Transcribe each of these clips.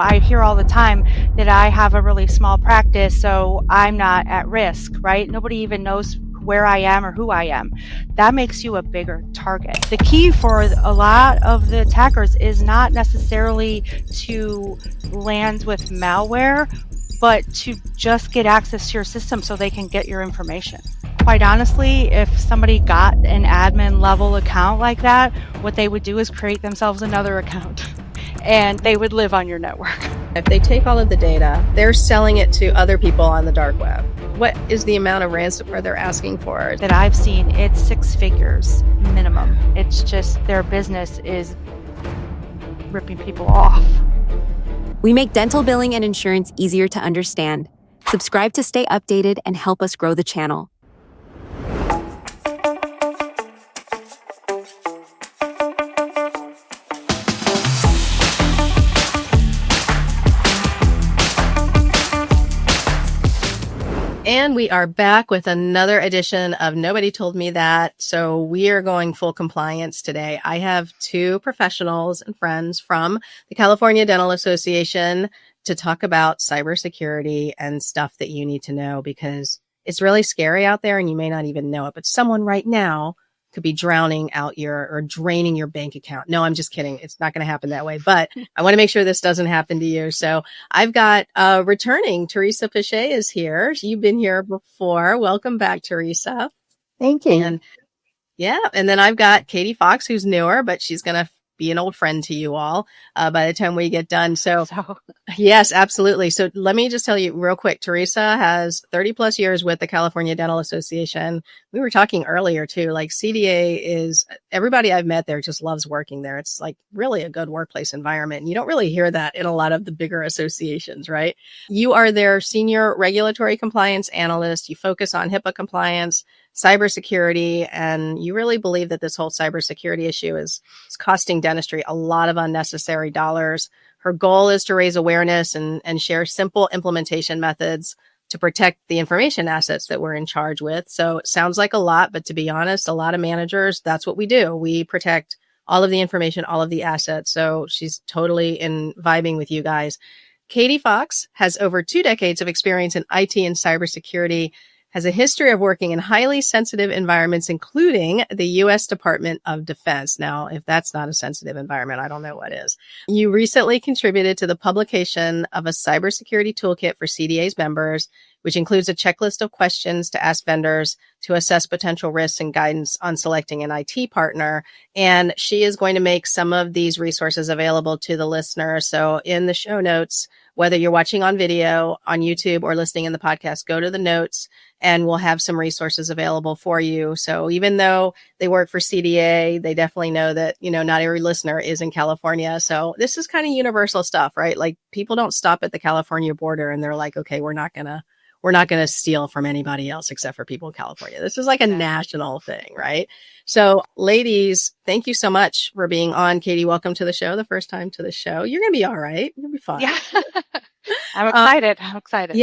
I hear all the time that I have a really small practice, so I'm not at risk, right? Nobody even knows where I am or who I am. That makes you a bigger target. The key for a lot of the attackers is not necessarily to land with malware, but to just get access to your system so they can get your information. Quite honestly, if somebody got an admin level account like that, what they would do is create themselves another account and they would live on your network. If they take all of the data, they're selling it to other people on the dark web. What is the amount of ransomware they're asking for? That I've seen, it's 6 figures minimum. It's just their business is ripping people off. We make dental billing and insurance easier to understand. Subscribe to stay updated and help us grow the channel. And we are back with another edition of Nobody Told Me That. So we are going full compliance today. I have 2 professionals and friends from the California Dental Association to talk about cybersecurity and stuff that you need to know, because it's really scary out there and you may not even know it. But someone right now could be drowning out or draining your bank account. No, I'm just kidding. It's not going to happen that way, but I want to make sure this doesn't happen to you. So I've got returning Teresa Pichet is here. You've been here before. Welcome back, Teresa. Thank you. And and then I've got Katie Fox, who's newer, but she's going to be an old friend to you all by the time we get done. So yes, absolutely. So let me just tell you real quick. Teresa has 30 plus years with the California Dental Association. We were talking earlier too, like CDA is, everybody I've met there just loves working there. It's like really a good workplace environment. And you don't really hear that in a lot of the bigger associations, right? You are their senior regulatory compliance analyst. You focus on HIPAA compliance, cybersecurity, and you really believe that this whole cybersecurity issue is costing dentistry a lot of unnecessary dollars. Her goal is to raise awareness and share simple implementation methods to protect the information assets that we're in charge with. So it sounds like a lot, but to be honest, a lot of managers, that's what we do. We protect all of the information, all of the assets. So she's totally vibing with you guys. Katie Fox has over 2 decades of experience in IT and cybersecurity, has a history of working in highly sensitive environments, including the U.S. Department of Defense. Now, if that's not a sensitive environment, I don't know what is. You recently contributed to the publication of a cybersecurity toolkit for CDA's members, which includes a checklist of questions to ask vendors to assess potential risks and guidance on selecting an IT partner. And she is going to make some of these resources available to the listener. So in the show notes, whether you're watching on video, on YouTube, or listening in the podcast, go to the notes and we'll have some resources available for you. So even though they work for CDA, they definitely know that, not every listener is in California. So this is kind of universal stuff, right? Like people don't stop at the California border and they're like, okay, we're not going to steal from anybody else except for people in California. This is like a national thing, right? So ladies, thank you so much for being on. Katie, welcome to the show. The first time to the show. You're going to be all right. You'll be fine. Yeah. I'm excited.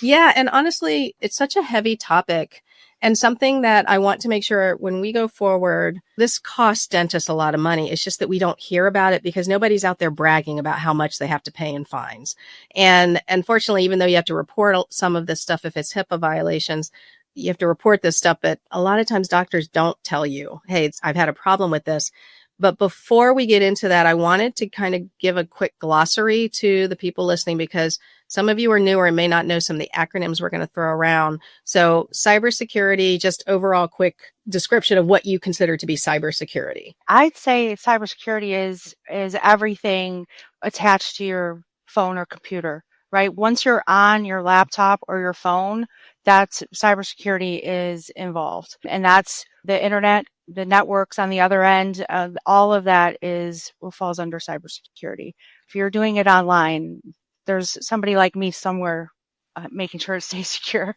Yeah. And honestly, it's such a heavy topic and something that I want to make sure when we go forward, this costs dentists a lot of money. It's just that we don't hear about it because nobody's out there bragging about how much they have to pay in fines. And unfortunately, even though you have to report some of this stuff, if it's HIPAA violations, you have to report this stuff. But a lot of times doctors don't tell you, hey, I've had a problem with this. But before we get into that, I wanted to kind of give a quick glossary to the people listening because some of you are newer and may not know some of the acronyms we're going to throw around. So cybersecurity, just overall quick description of what you consider to be cybersecurity. I'd say cybersecurity is everything attached to your phone or computer, right? Once you're on your laptop or your phone, that's cybersecurity is involved. And that's the internet, the networks on the other end, all of that falls under cybersecurity. If you're doing it online, there's somebody like me somewhere making sure it stays secure.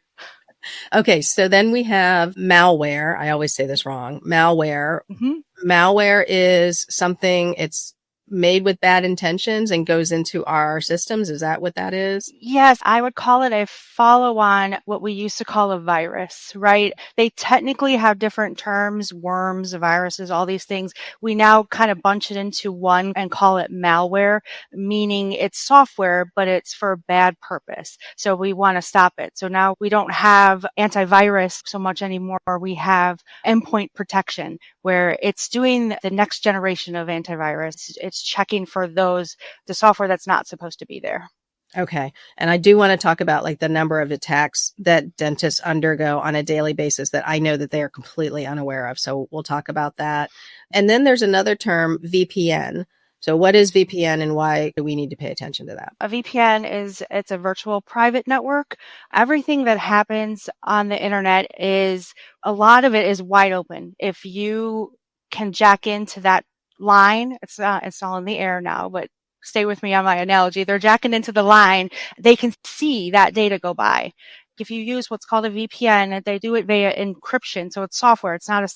Okay, so then we have malware. I always say this wrong. Malware. Mm-hmm. Malware is something, it's made with bad intentions and goes into our systems. Is that what that is? Yes, I would call it a follow-on, what we used to call a virus, right? They technically have different terms, worms, viruses, all these things. We now kind of bunch it into one and call it malware, meaning it's software, but it's for a bad purpose. So we want to stop it. So now we don't have antivirus so much anymore. We have endpoint protection, where it's doing the next generation of antivirus. It's checking for the software that's not supposed to be there. Okay. And I do want to talk about like the number of attacks that dentists undergo on a daily basis that I know that they are completely unaware of. So we'll talk about that. And then there's another term, VPN. So what is VPN and why do we need to pay attention to that? A VPN it's a virtual private network. Everything that happens on the internet a lot of it is wide open. If you can jack into that line, it's all in the air now, but stay with me on my analogy. They're jacking into the line. They can see that data go by. If you use what's called a VPN, they do it via encryption. So it's software. It's not a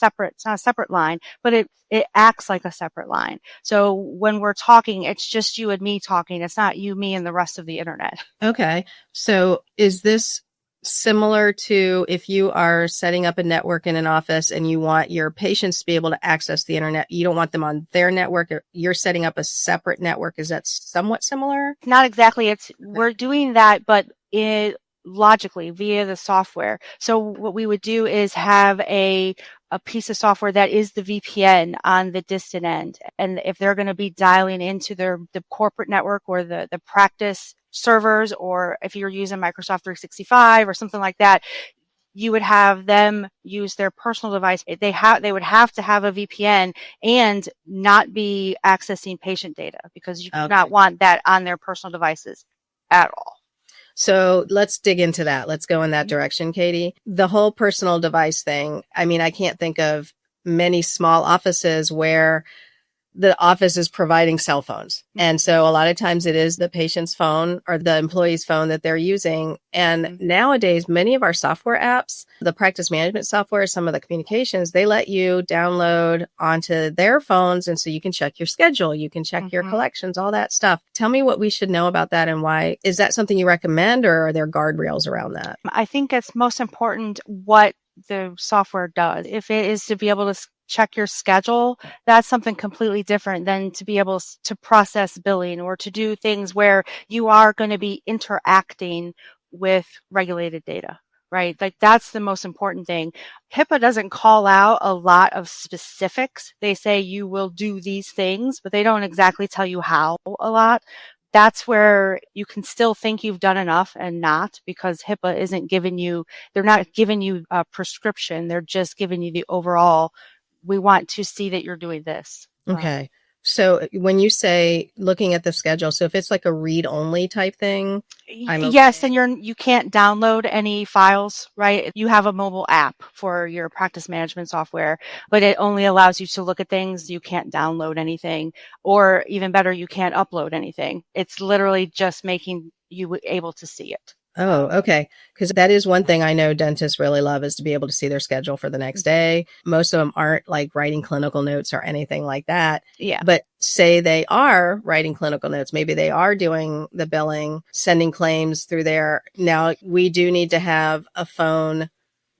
separate line, but it acts like a separate line. So when we're talking, it's just you and me talking. It's not you, me, and the rest of the internet. Okay. So is this similar to if you are setting up a network in an office and you want your patients to be able to access the internet, you don't want them on their network, or you're setting up a separate network. Is that somewhat similar? Not exactly. We're doing that, but logically via the software. So what we would do is have a piece of software that is the VPN on the distant end. And if they're going to be dialing into the corporate network or the practice servers, or if you're using Microsoft 365 or something like that, you would have them use their personal device. They would have to have a VPN and not be accessing patient data, because you do not want that on their personal devices at all. So let's dig into that. Let's go in that direction, Katie. The whole personal device thing. I mean, I can't think of many small offices where the office is providing cell phones. And so a lot of times it is the patient's phone or the employee's phone that they're using. And nowadays, many of our software apps, the practice management software, some of the communications, they let you download onto their phones. And so you can check your schedule, you can check your collections, all that stuff. Tell me what we should know about that and why. Is that something you recommend, or are there guardrails around that? I think it's most important what the software does. If it is to be able to check your schedule, that's something completely different than to be able to process billing or to do things where you are going to be interacting with regulated data, right? Like that's the most important thing. HIPAA doesn't call out a lot of specifics. They say you will do these things, but they don't exactly tell you how a lot. That's where you can still think you've done enough and not, because HIPAA isn't giving you, they're not giving you a prescription. They're just giving you the overall, we want to see that you're doing this. Okay. So when you say looking at the schedule, so if it's like a read only type thing, yes, and you can't download any files, right? You have a mobile app for your practice management software, but it only allows you to look at things. You can't download anything, or even better, you can't upload anything. It's literally just making you able to see it. Oh, okay. Because that is one thing I know dentists really love, is to be able to see their schedule for the next day. Most of them aren't like writing clinical notes or anything like that. Yeah. But say they are writing clinical notes. Maybe they are doing the billing, sending claims through there. Now, we do need to have a phone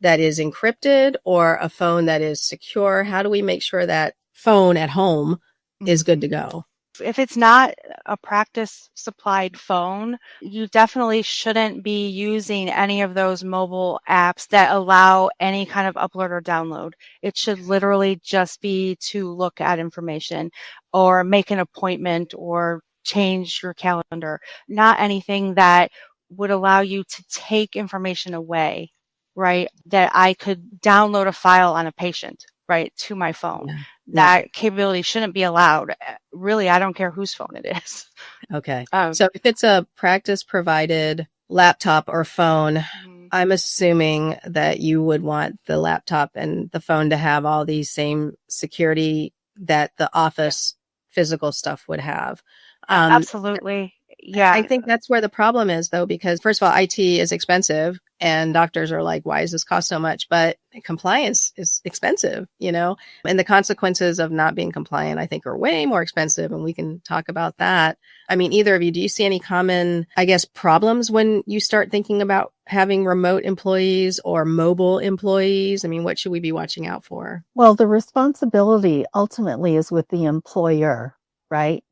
that is encrypted or a phone that is secure. How do we make sure that phone at home is good to go? If it's not a practice supplied phone, you definitely shouldn't be using any of those mobile apps that allow any kind of upload or download. It should literally just be to look at information or make an appointment or change your calendar, not anything that would allow you to take information away, right? That I could download a file on a patient, right, to my phone. Yeah. That capability shouldn't be allowed. Really, I don't care whose phone it is. Okay. So if it's a practice provided laptop or phone, I'm assuming that you would want the laptop and the phone to have all these same security that the office physical stuff would have. Absolutely. Yeah. I think that's where the problem is, though, because first of all, IT is expensive and doctors are like, why does this cost so much? But compliance is expensive, and the consequences of not being compliant, I think, are way more expensive. And we can talk about that. I mean, either of you, do you see any common, I guess, problems when you start thinking about having remote employees or mobile employees? I mean, what should we be watching out for? Well, the responsibility ultimately is with the employer, right?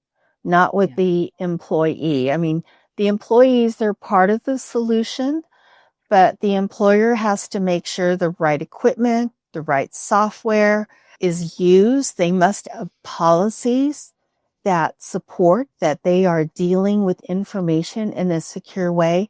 Not with the employee. I mean, the employees, they're part of the solution, but the employer has to make sure the right equipment, the right software is used. They must have policies that support that they are dealing with information in a secure way.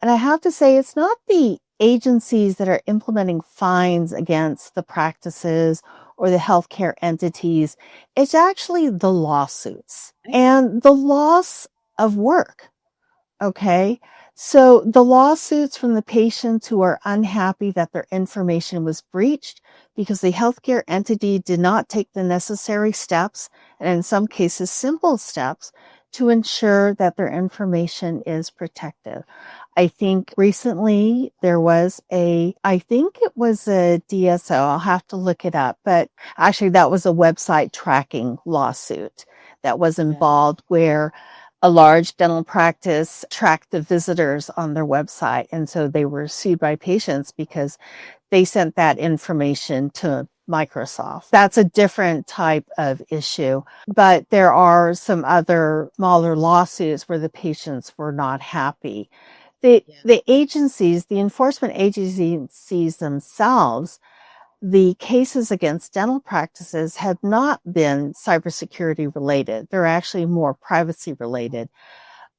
And I have to say, it's not the agencies that are implementing fines against the practices or the healthcare entities. It's actually the lawsuits and the loss of work. Okay. So the lawsuits from the patients who are unhappy that their information was breached because the healthcare entity did not take the necessary steps, and in some cases, simple steps, to ensure that their information is protected. I think recently there was I think it was a DSO. I'll have to look it up, but actually that was a website tracking lawsuit that was involved where a large dental practice tracked the visitors on their website. And so they were sued by patients because they sent that information to Microsoft. That's a different type of issue. But there are some other smaller lawsuits where the patients were not happy. The agencies, the enforcement agencies themselves, the cases against dental practices have not been cybersecurity related. They're actually more privacy related.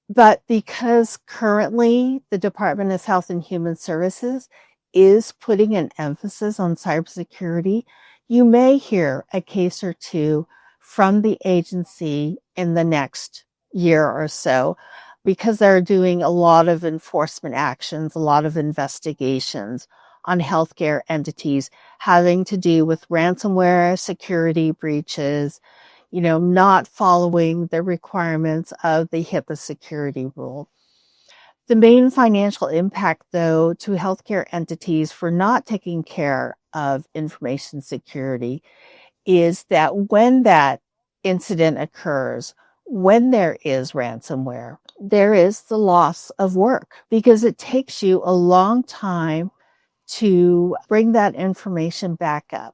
But because currently the Department of Health and Human Services is putting an emphasis on cybersecurity, you may hear a case or two from the agency in the next year or so, because they're doing a lot of enforcement actions, a lot of investigations on healthcare entities having to do with ransomware, security breaches, not following the requirements of the HIPAA security rule. The main financial impact, though, to healthcare entities for not taking care of information security is that when that incident occurs, when there is ransomware, there is the loss of work because it takes you a long time to bring that information back up.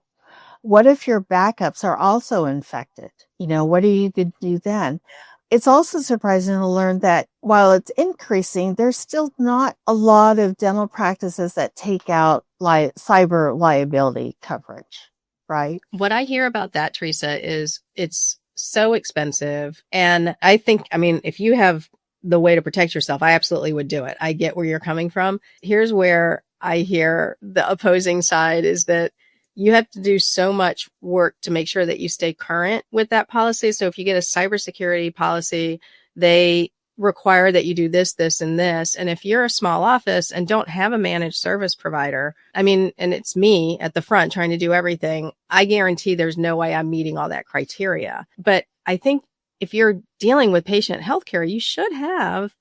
What if your backups are also infected? What are you going to do then? It's also surprising to learn that while it's increasing, there's still not a lot of dental practices that take out cyber liability coverage, right? What I hear about that, Teresa, is it's so expensive. And I think, if you have the way to protect yourself, I absolutely would do it. I get where you're coming from. Here's where I hear the opposing side is that you have to do so much work to make sure that you stay current with that policy. So if you get a cybersecurity policy, they require that you do this, this, and this. And if you're a small office and don't have a managed service provider, and it's me at the front trying to do everything, I guarantee there's no way I'm meeting all that criteria. But I think if you're dealing with patient healthcare, you should have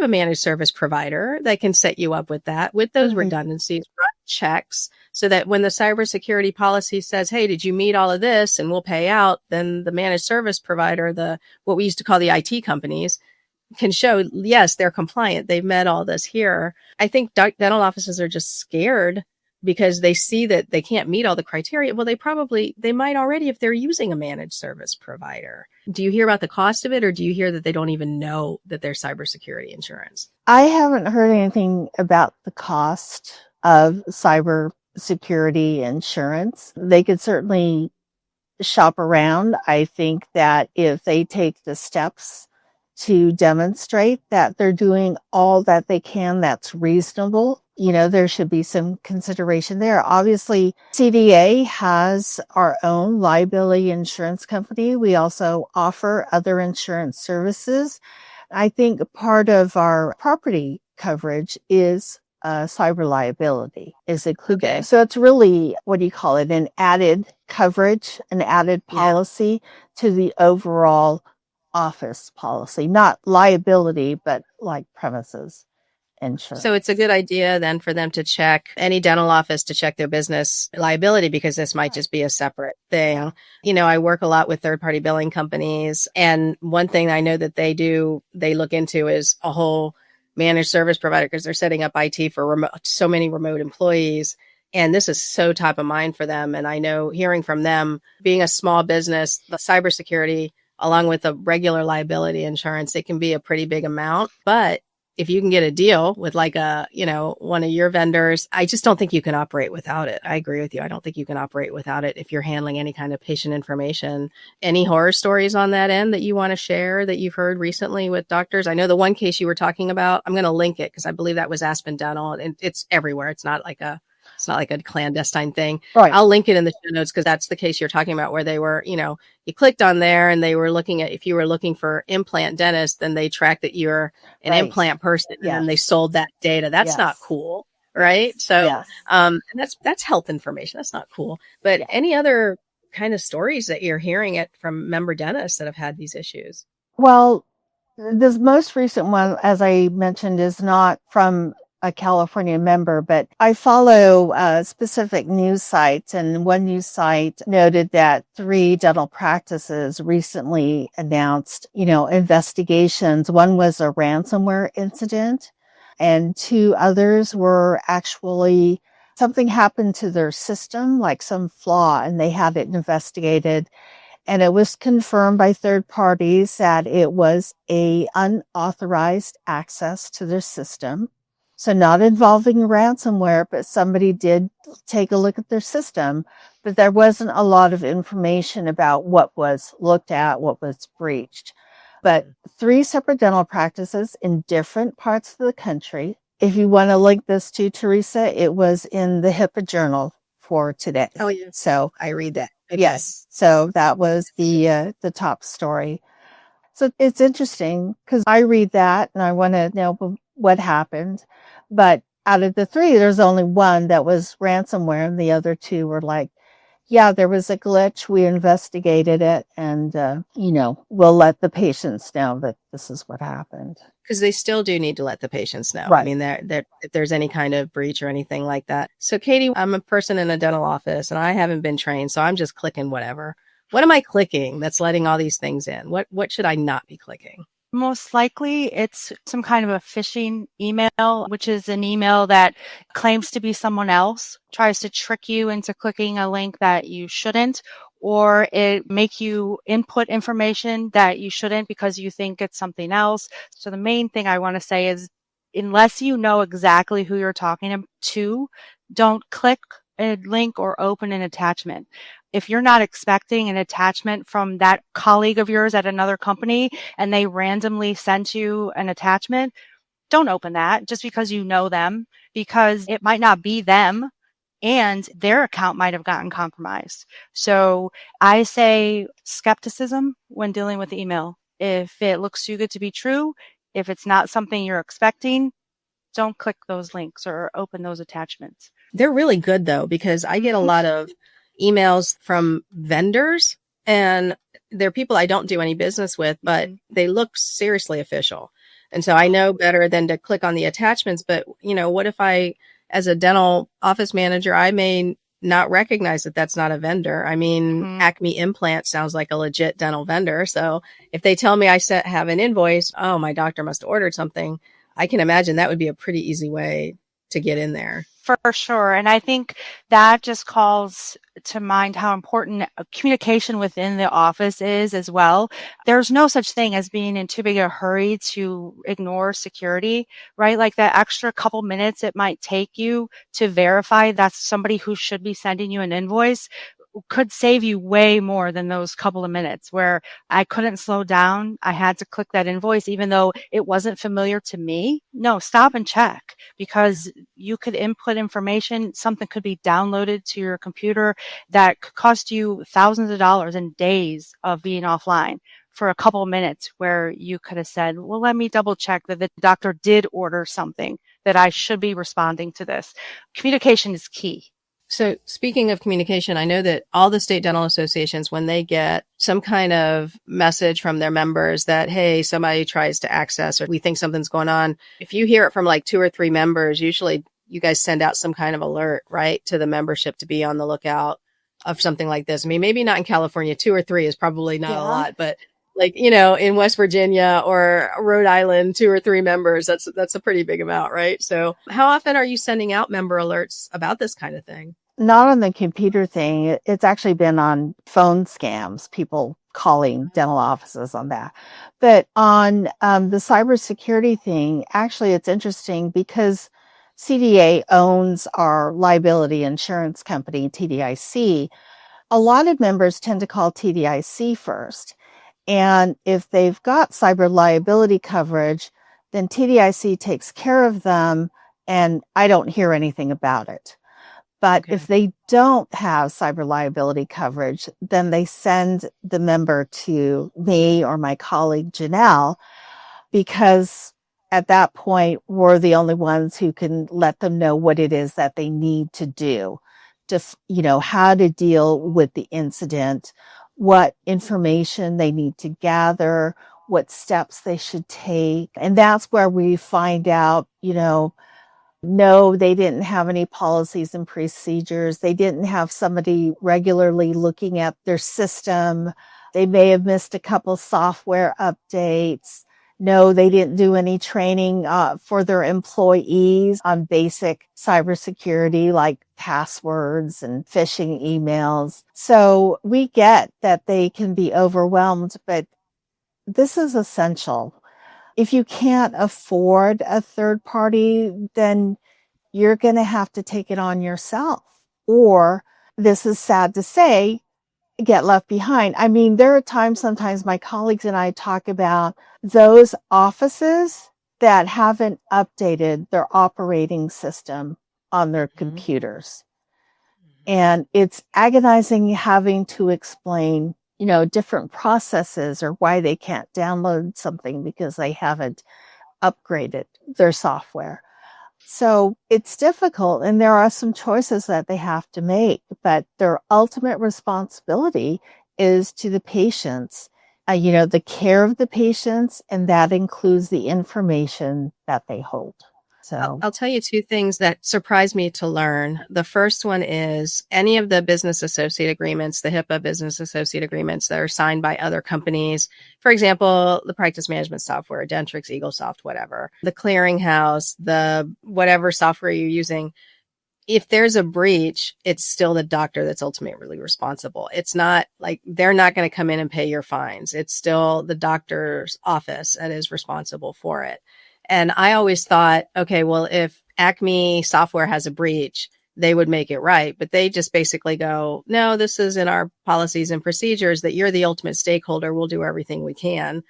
a managed service provider that can set you up with that, with those redundancies, run checks, so that when the cybersecurity policy says, hey, did you meet all of this and we'll pay out, then the managed service provider, what we used to call the IT companies, can show, yes, they're compliant. They've met all this here. I think dental offices are just scared because they see that they can't meet all the criteria. Well, they might already if they're using a managed service provider. Do you hear about the cost of it, or do you hear that they don't even know that there's cybersecurity insurance? I haven't heard anything about the cost of cybersecurity insurance. They could certainly shop around. I think that if they take the steps to demonstrate that they're doing all that they can that's reasonable, there should be some consideration there. Obviously, CDA has our own liability insurance company. We also offer other insurance services. I think part of our property coverage is cyber liability is included. Okay. So it's really, an added coverage, an added policy to the overall office policy, not liability, but like premises insurance. So it's a good idea then for them to check any dental office to check their business liability, because this might just be a separate thing. I work a lot with third-party billing companies. And one thing I know that they look into is a whole managed service provider, because they're setting up IT for so many remote employees. And this is so top of mind for them. And I know, hearing from them, being a small business, the cybersecurity, along with the regular liability insurance, it can be a pretty big amount. But if you can get a deal with like one of your vendors, I just don't think you can operate without it. I agree with you. I don't think you can operate without it if you're handling any kind of patient information. Any horror stories on that end that you want to share that you've heard recently with doctors? I know the one case you were talking about, I'm going to link it because I believe that was Aspen Dental, and it's everywhere. It's not like a clandestine thing. Right. I'll link it in the show notes because that's the case you're talking about, where they were, you clicked on there and they were looking at, if you were looking for implant dentist, then they tracked that you're an implant person, and then they sold that data. That's not cool. Right. So, and that's health information. That's not cool. But any other kind of stories that you're hearing from member dentists that have had these issues? Well, this most recent one, as I mentioned, is not from a California member, but I follow specific news sites, and one news site noted that 3 dental practices recently announced, investigations. One was a ransomware incident, and 2 others were actually something happened to their system, like some flaw, and they had it investigated. And it was confirmed by third parties that it was a unauthorized access to their system. So not involving ransomware, but somebody did take a look at their system, but there wasn't a lot of information about what was looked at, what was breached. But 3 separate dental practices in different parts of the country. If you want to link this to Teresa, it was in the HIPAA journal for today. Oh, yeah. So I read that. Okay. Yes. So that was the top story. So it's interesting because I read that and I want to know what happened. But out of the 3, there's only one that was ransomware, and the other 2 were like, yeah, there was a glitch. We investigated it, and, we'll let the patients know that this is what happened. Because they still do need to let the patients know. Right. I mean, if there's any kind of breach or anything like that. So, Katie, I'm a person in a dental office, and I haven't been trained, so I'm just clicking whatever. What am I clicking that's letting all these things in? What should I not be clicking? Most likely it's some kind of a phishing email, which is an email that claims to be someone else, tries to trick you into clicking a link that you shouldn't, or it make you input information that you shouldn't because you think it's something else. So the main thing I want to say is, unless you know exactly who you're talking to, don't click a link or open an attachment. If you're not expecting an attachment from that colleague of yours at another company and they randomly sent you an attachment, don't open that just because you know them, because it might not be them and their account might have gotten compromised. So I say skepticism when dealing with email. If it looks too good to be true, if it's not something you're expecting, don't click those links or open those attachments. They're really good, though, because I get a lot of emails from vendors, and they're people I don't do any business with, but they look seriously official. And so I know better than to click on the attachments. But, what if I, as a dental office manager, I may not recognize that that's not a vendor. I mean, Acme Implant sounds like a legit dental vendor. So if they tell me I have an invoice, oh, my doctor must have ordered something, I can imagine that would be a pretty easy way to get in there. For sure. And I think that just calls to mind how important communication within the office is as well. There's no such thing as being in too big a hurry to ignore security, right? Like that extra couple minutes it might take you to verify that's somebody who should be sending you an invoice could save you way more than those couple of minutes where I couldn't slow down. I had to click that invoice, even though it wasn't familiar to me. No, stop and check, because you could input information. Something could be downloaded to your computer that could cost you thousands of dollars and days of being offline for a couple of minutes, where you could have said, well, let me double check that the doctor did order something, that I should be responding to this. Communication is key. So speaking of communication, I know that all the state dental associations, when they get some kind of message from their members that, hey, somebody tries to access or we think something's going on, if you hear it from like 2 or 3 members, usually you guys send out some kind of alert, right, to the membership to be on the lookout of something like this. I mean, maybe not in California, 2 or 3 is probably not a lot, but like, in West Virginia or Rhode Island, 2 or 3 members, that's a pretty big amount, right? So how often are you sending out member alerts about this kind of thing? Not on the computer thing. It's actually been on phone scams, people calling dental offices on that. But on the cybersecurity thing, actually, it's interesting because CDA owns our liability insurance company, TDIC. A lot of members tend to call TDIC first. And if they've got cyber liability coverage, then TDIC takes care of them and I don't hear anything about it. But if they don't have cyber liability coverage, then they send the member to me or my colleague Janelle, because at that point, we're the only ones who can let them know what it is that they need to do to, how to deal with the incident, what information they need to gather, what steps they should take. And that's where we find out, no, they didn't have any policies and procedures. They didn't have somebody regularly looking at their system. They may have missed a couple software updates. No, they didn't do any training for their employees on basic cybersecurity like passwords and phishing emails. So we get that they can be overwhelmed, but this is essential. If you can't afford a third party, then you're going to have to take it on yourself. Or, this is sad to say, get left behind. I mean, there are times sometimes my colleagues and I talk about those offices that haven't updated their operating system on their computers. And it's agonizing having to explain, different processes or why they can't download something because they haven't upgraded their software. So it's difficult, and there are some choices that they have to make, but their ultimate responsibility is to the patients, the care of the patients, and that includes the information that they hold. So I'll tell you 2 things that surprised me to learn. The first one is any of the business associate agreements, the HIPAA business associate agreements that are signed by other companies. For example, the practice management software, Dentrix, EagleSoft, whatever, the clearinghouse, the whatever software you're using. If there's a breach, it's still the doctor that's ultimately responsible. It's not like they're not going to come in and pay your fines. It's still the doctor's office that is responsible for it. And I always thought, okay, well, if Acme software has a breach, they would make it right. But they just basically go, no, this is in our policies and procedures that you're the ultimate stakeholder. We'll do everything we can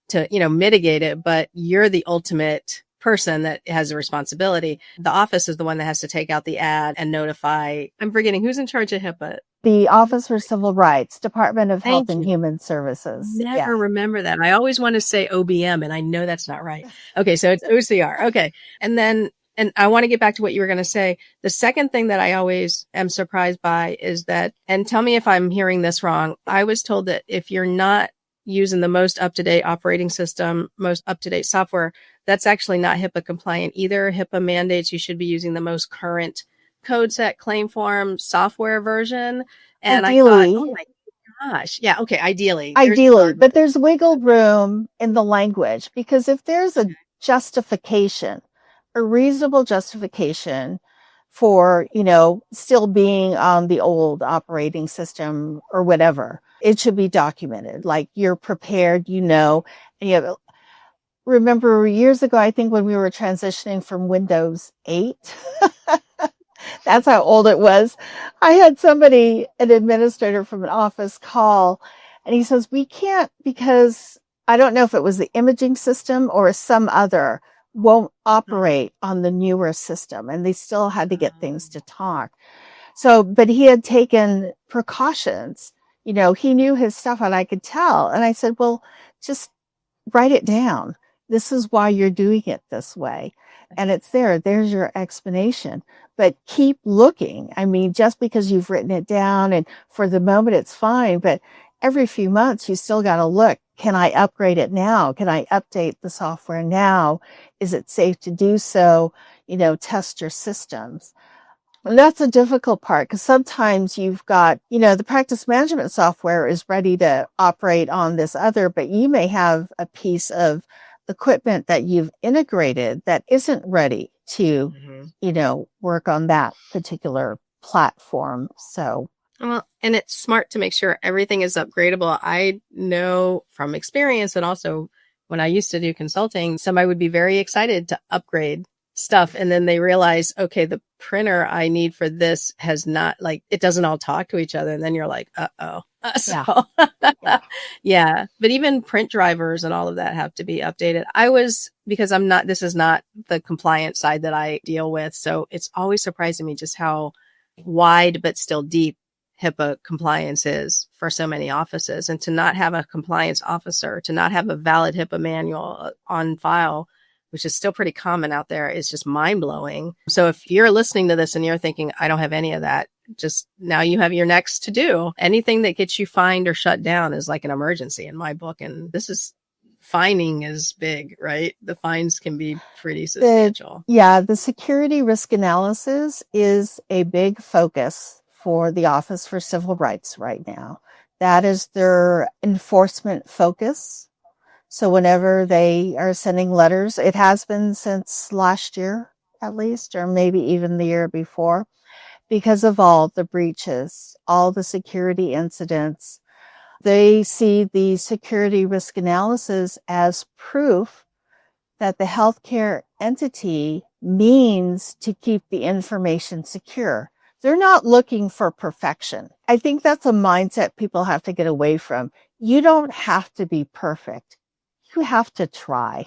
to, mitigate it. But you're the ultimate person that has a responsibility. The office is the one that has to take out the ad and notify. I'm forgetting who's in charge of HIPAA. The Office for Civil Rights, Department of Health and Human Services. Never remember that. I always want to say OBM, and I know that's not right. Okay, so it's OCR. Okay. And I want to get back to what you were going to say. The second thing that I always am surprised by is that, and tell me if I'm hearing this wrong, I was told that if you're not using the most up-to-date operating system, most up-to-date software, that's actually not HIPAA compliant either. HIPAA mandates you should be using the most current code set, claim form, software version. And ideally, I thought, oh my gosh. Yeah. Okay. Ideally, but there's wiggle room in the language, because if there's a justification, a reasonable justification for, still being on the old operating system or whatever, it should be documented. Like you're prepared, and you have, remember years ago, I think when we were transitioning from Windows 8, that's how old it was. I had somebody, an administrator from an office, call, and he says, we can't, because I don't know if it was the imaging system or some other, won't operate on the newer system. And they still had to get things to talk. So, but he had taken precautions. He knew his stuff, and I could tell. And I said, well, just write it down. This is why you're doing it this way. And it's there. There's your explanation. But keep looking. I mean, just because you've written it down and for the moment it's fine, but every few months you still got to look. Can I upgrade it now? Can I update the software now? Is it safe to do so? Test your systems. And that's a difficult part because sometimes you've got, the practice management software is ready to operate on this other, but you may have a piece of equipment that you've integrated that isn't ready to, work on that particular platform. So. Well, and it's smart to make sure everything is upgradable. I know from experience, and also when I used to do consulting, somebody would be very excited to upgrade stuff. And then they realize, okay, the printer I need for this has not, it doesn't all talk to each other. And then you're like, uh-oh. Yeah. But even print drivers and all of that have to be updated. Because this is not the compliance side that I deal with. So it's always surprising me just how wide, but still deep HIPAA compliance is for so many offices. And to not have a compliance officer, to not have a valid HIPAA manual on file, which is still pretty common out there, is just mind blowing. So if you're listening to this and you're thinking, I don't have any of that, just now you have your next to do. Anything that gets you fined or shut down is like an emergency in my book. And fining is big, right? The fines can be pretty substantial. The security risk analysis is a big focus for the Office for Civil Rights right now. That is their enforcement focus. So whenever they are sending letters, it has been since last year, at least, or maybe even the year before, because of all the breaches, all the security incidents, they see the security risk analysis as proof that the healthcare entity means to keep the information secure. They're not looking for perfection. I think that's a mindset people have to get away from. You don't have to be perfect. You have to try,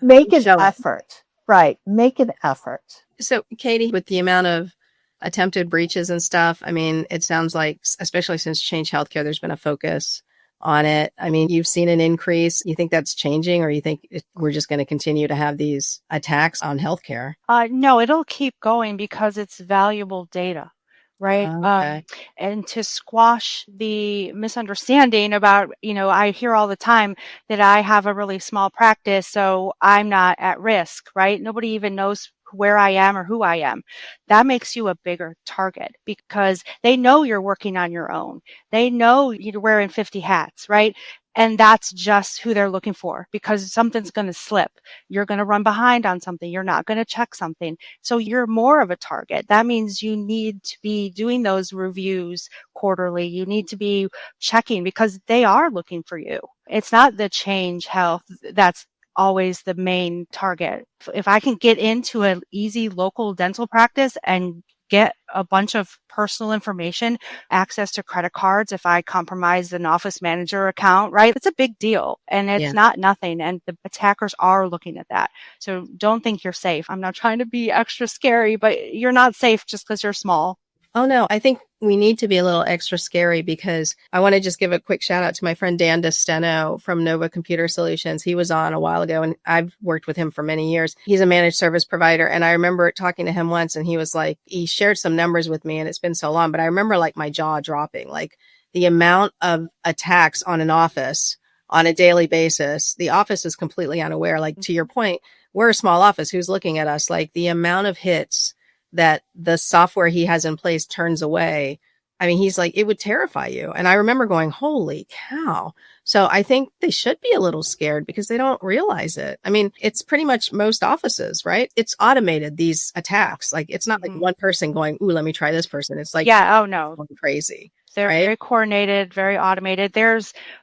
make an effort. Right. Make an effort. So Katie, with the amount of attempted breaches and stuff, I mean, it sounds like, especially since Change Healthcare, there's been a focus on it. I mean, you've seen an increase. You think that's changing, or you think we're just going to continue to have these attacks on healthcare? No, it'll keep going because it's valuable data, right? Okay. And to squash the misunderstanding about, I hear all the time that I have a really small practice, so I'm not at risk, right? Nobody even knows where I am or who I am. That makes you a bigger target because they know you're working on your own. They know you're wearing 50 hats, right? And that's just who they're looking for because something's going to slip. You're going to run behind on something. You're not going to check something. So you're more of a target. That means you need to be doing those reviews quarterly. You need to be checking because they are looking for you. It's not the Change Health that's always the main target. If I can get into an easy local dental practice and get a bunch of personal information, access to credit cards, if I compromise an office manager account, right? It's a big deal and it's not nothing. And the attackers are looking at that. So don't think you're safe. I'm not trying to be extra scary, but you're not safe just because you're small. Oh, no, I think we need to be a little extra scary because I want to just give a quick shout out to my friend Dan DeSteno from Nova Computer Solutions. He was on a while ago and I've worked with him for many years. He's a managed service provider. And I remember talking to him once and he was like, he shared some numbers with me and it's been so long, but I remember like my jaw dropping, like the amount of attacks on an office on a daily basis. The office is completely unaware. Like to your point, we're a small office. Who's looking at us? Like the amount of hits that the software he has in place turns away. I mean, he's like, it would terrify you. And I remember going, holy cow. So I think they should be a little scared because they don't realize it. I mean, it's pretty much most offices, right? It's automated, these attacks. Like, it's not like one person going, ooh, let me try this person. It's like, oh no, going crazy. They're very coordinated, very automated.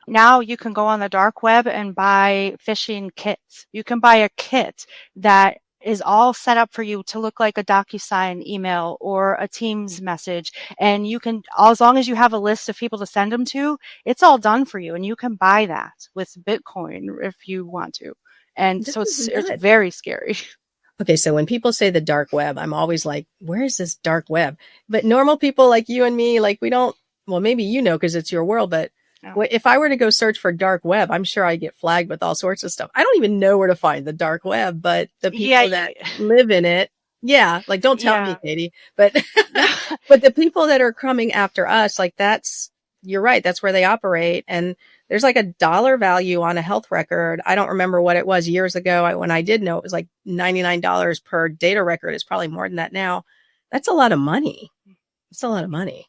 Now you can go on the dark web and buy phishing kits. You can buy a kit that is all set up for you to look like a DocuSign email or a Teams message. And you can, as long as you have a list of people to send them to, it's all done for you. And you can buy that with Bitcoin if you want to. And so it's very scary. Okay, so when people say the dark web, I'm always like, where is this dark web? But normal people like you and me, like we don't, well, maybe because it's your world, but No. If I were to go search for dark web, I'm sure I get flagged with all sorts of stuff. I don't even know where to find the dark web, but the people that live in it, yeah, like don't tell me, Katie, but but the people that are coming after us, like you're right, that's where they operate. And there's like a dollar value on a health record. I don't remember what it was years ago. When I did know, it was like $99 per data record. It's probably more than that now. That's a lot of money. It's a lot of money.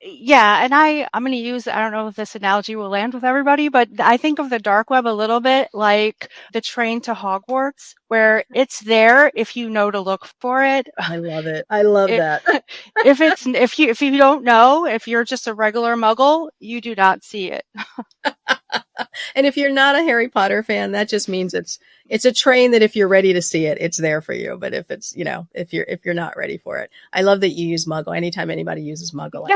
Yeah, and I'm going to use, I don't know if this analogy will land with everybody, but I think of the dark web a little bit like the train to Hogwarts, where it's there if you know to look for it. I love it. I love that. If you don't know, if you're just a regular muggle, you do not see it. And if you're not a Harry Potter fan, that just means it's a train that if you're ready to see it, it's there for you. But if it's, if you're not ready for it, I love that you use muggle. Anytime anybody uses muggle,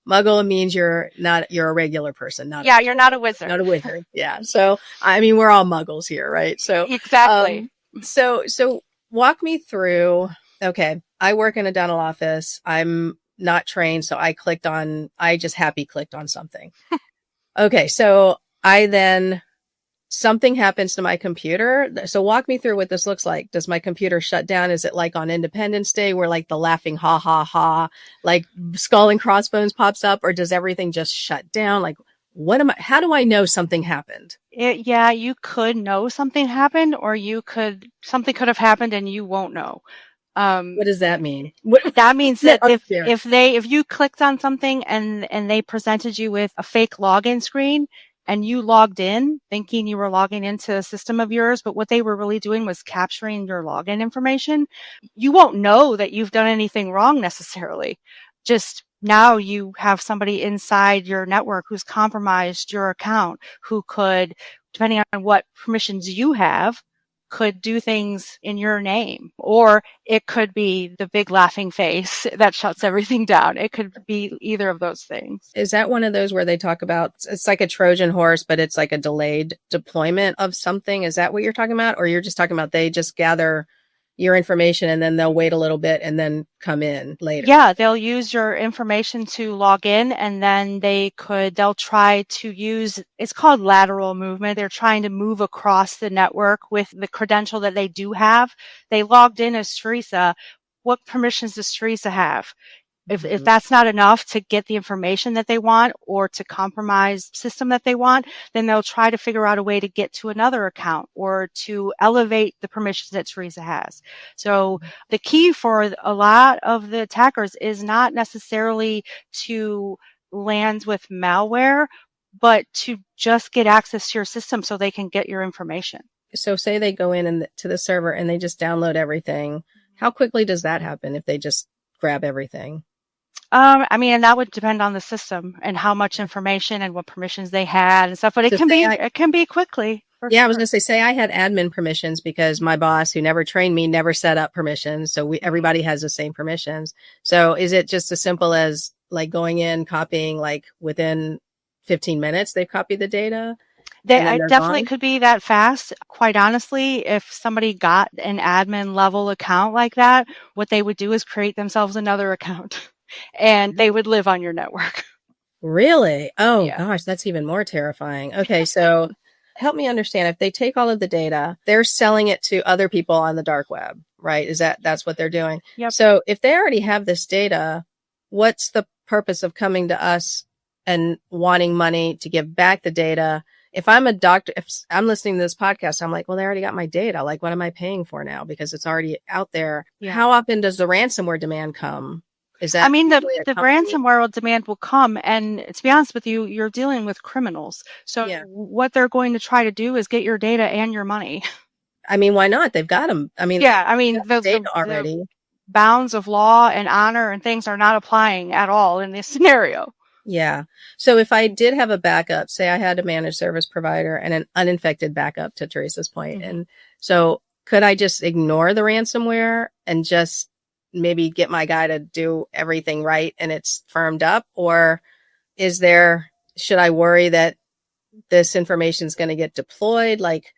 muggle means you're a regular person. You're not a wizard. Not a wizard. Yeah. So, I mean, we're all muggles here, right? So exactly. So walk me through, okay, I work in a dental office. I'm not trained. So I just happy clicked on something. Okay. So something happens to my computer. So walk me through what this looks like. Does my computer shut down? Is it like on Independence Day where like the laughing ha ha ha, like skull and crossbones pops up, or does everything just shut down? Like how do I know something happened? You could know something happened, or something could have happened and you won't know. What does that mean? That means that if you clicked on something and they presented you with a fake login screen and you logged in thinking you were logging into a system of yours, but what they were really doing was capturing your login information, you won't know that you've done anything wrong necessarily. Just now you have somebody inside your network who's compromised your account, who could, depending on what permissions you have, could do things in your name, or it could be the big laughing face that shuts everything down. It could be either of those things. Is that one of those where they talk about it's like a Trojan horse, but it's like a delayed deployment of something? Is that what you're talking about? Or you're just talking about they just gather your information and then they'll wait a little bit and then come in later? Yeah, they'll use your information to log in, and then they'll try to use, it's called lateral movement. They're trying to move across the network with the credential that they do have. They logged in as Teresa. What permissions does Teresa have? If that's not enough to get the information that they want or to compromise the system that they want, then they'll try to figure out a way to get to another account or to elevate the permissions that Teresa has. So the key for a lot of the attackers is not necessarily to land with malware, but to just get access to your system so they can get your information. So say they go in to the server and they just download everything. How quickly does that happen if they just grab everything? And that would depend on the system and how much information and what permissions they had and stuff, but it can be quickly. Yeah, sure. I was going to say I had admin permissions because my boss, who never trained me, never set up permissions. So everybody has the same permissions. So is it just as simple as like going in, copying, like within 15 minutes, they've copied the data? I definitely could be that fast. Quite honestly, if somebody got an admin level account like that, what they would do is create themselves another account and they would live on your network. Really? Oh, yeah. Gosh, that's even more terrifying. Okay, so help me understand. If they take all of the data, they're selling it to other people on the dark web, right? That's what they're doing? Yep. So if they already have this data, what's the purpose of coming to us and wanting money to give back the data? If I'm a doctor, if I'm listening to this podcast, I'm like, well, they already got my data. Like, what am I paying for now? Because it's already out there. Yeah. How often does the ransomware demand come? Is that the ransomware demand will come, and to be honest with you, you're dealing with criminals. So what they're going to try to do is get your data and your money. I mean, why not? They've got them. I mean, the data already. The bounds of law and honor and things are not applying at all in this scenario. Yeah. So if I did have a backup, say I had a managed service provider and an uninfected backup, to Teresa's point. Mm-hmm. And so could I just ignore the ransomware and just maybe get my guy to do everything right and it's firmed up? Or should I worry that this information is going to get deployed? Like,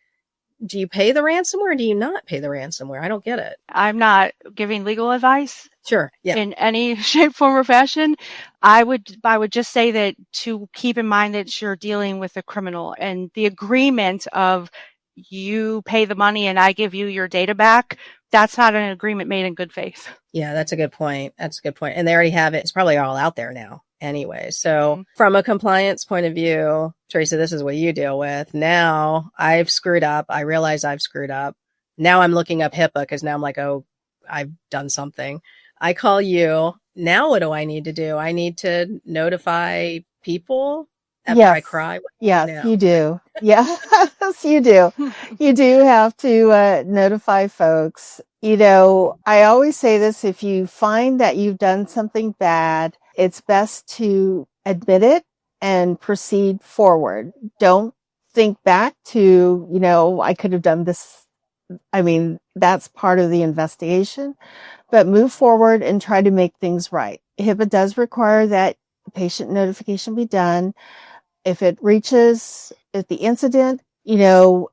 do you pay the ransomware or do you not pay the ransomware? I don't get it. I'm not giving legal advice. Sure. Yeah. in any shape, form, or fashion, I would just say that to keep in mind that you're dealing with a criminal, and the agreement of you pay the money and I give you your data back, that's not an agreement made in good faith. Yeah, that's a good point. That's a good point. And they already have it. It's probably all out there now anyway. So from a compliance point of view, Teresa, this is what you deal with. Now I've screwed up. I realize I've screwed up. Now I'm looking up HIPAA because now I'm like, oh, I've done something. I call you. Now what do I need to do? I need to notify people after I cry. Yes, you do. Yes, you do. You do have to notify folks. I always say this, if you find that you've done something bad, it's best to admit it and proceed forward. Don't think back to, I could have done this. I mean, that's part of the investigation, but move forward and try to make things right. HIPAA does require that patient notification be done. If the incident,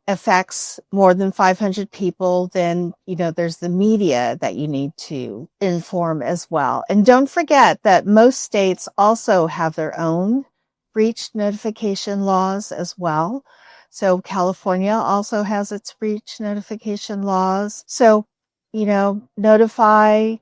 affects more than 500 people, then, there's the media that you need to inform as well. And don't forget that most states also have their own breach notification laws as well. So California also has its breach notification laws. So, notify.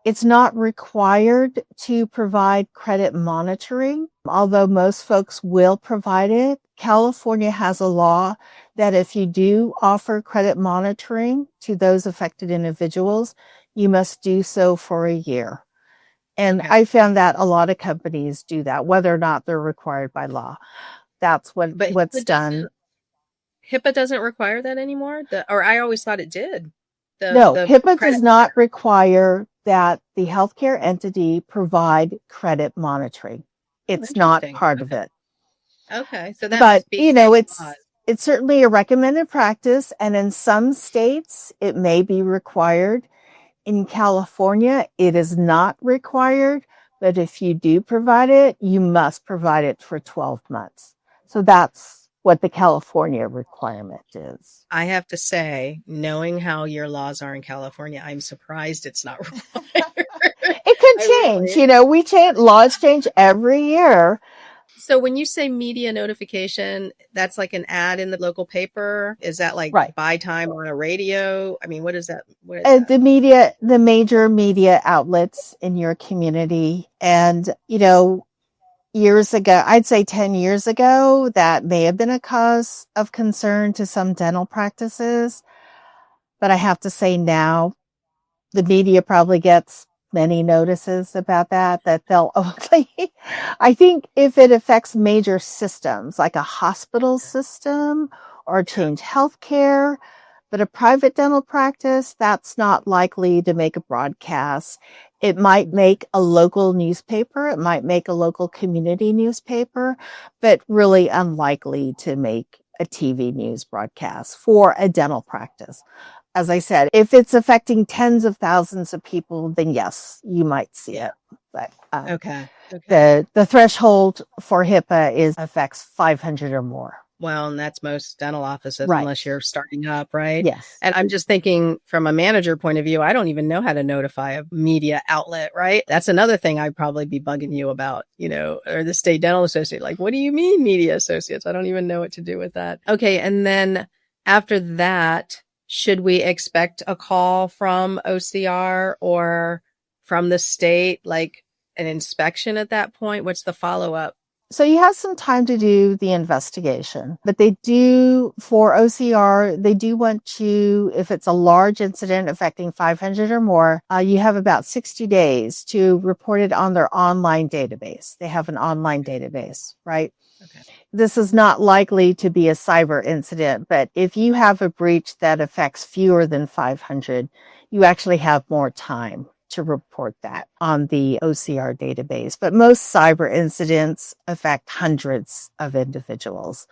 It's not required to provide credit monitoring, although most folks will provide it. California has a law that if you do offer credit monitoring to those affected individuals, you must do so for a year. And I found that a lot of companies do that, whether or not they're required by law. That's what's done. HIPAA doesn't require that anymore? Or I always thought it did. No, HIPAA does not require that the healthcare entity provide credit monitoring. It's not part of it. Okay. So that must be it's certainly a recommended practice, and in some states it may be required. In California, it is not required, but if you do provide it, you must provide it for 12 months. So that's what the California requirement is. I have to say, knowing how your laws are in California, I'm surprised it's not required. It could change. Laws change every year. So when you say media notification, that's like an ad in the local paper? Is that like buy time on a radio? I mean, what is that? The major media outlets in your community. And, years ago, I'd say 10 years ago, that may have been a cause of concern to some dental practices. But I have to say now, the media probably gets many notices about that they'll only, I think if it affects major systems like a hospital system or Change Healthcare, but a private dental practice, that's not likely to make a broadcast. It might make a local newspaper. It might make a local community newspaper, but really unlikely to make a TV news broadcast for a dental practice. As I said, if it's affecting tens of thousands of people, then yes, you might see it. But the threshold for HIPAA affects 500 or more. Well, and that's most dental offices, unless you're starting up, right? Yes. And I'm just thinking from a manager point of view, I don't even know how to notify a media outlet, right? That's another thing I'd probably be bugging you about, or the state dental associate. Like, what do you mean media associates? I don't even know what to do with that. Okay. And then after that, should we expect a call from OCR or from the state, like an inspection at that point? What's the follow-up? So you have some time to do the investigation, but for OCR, they do want you, if it's a large incident affecting 500 or more, you have about 60 days to report it on their online database. They have an online database, right? Okay. This is not likely to be a cyber incident, but if you have a breach that affects fewer than 500, you actually have more time to report that on the OCR database. But most cyber incidents affect hundreds of individuals.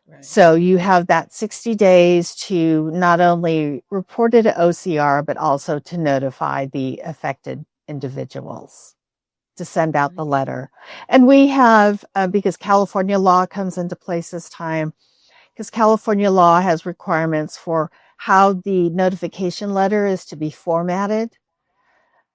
Right. So you have that 60 days to not only report it to OCR, but also to notify the affected individuals, to send out the letter. And we have, because California law comes into place this time, because California law has requirements for how the notification letter is to be formatted.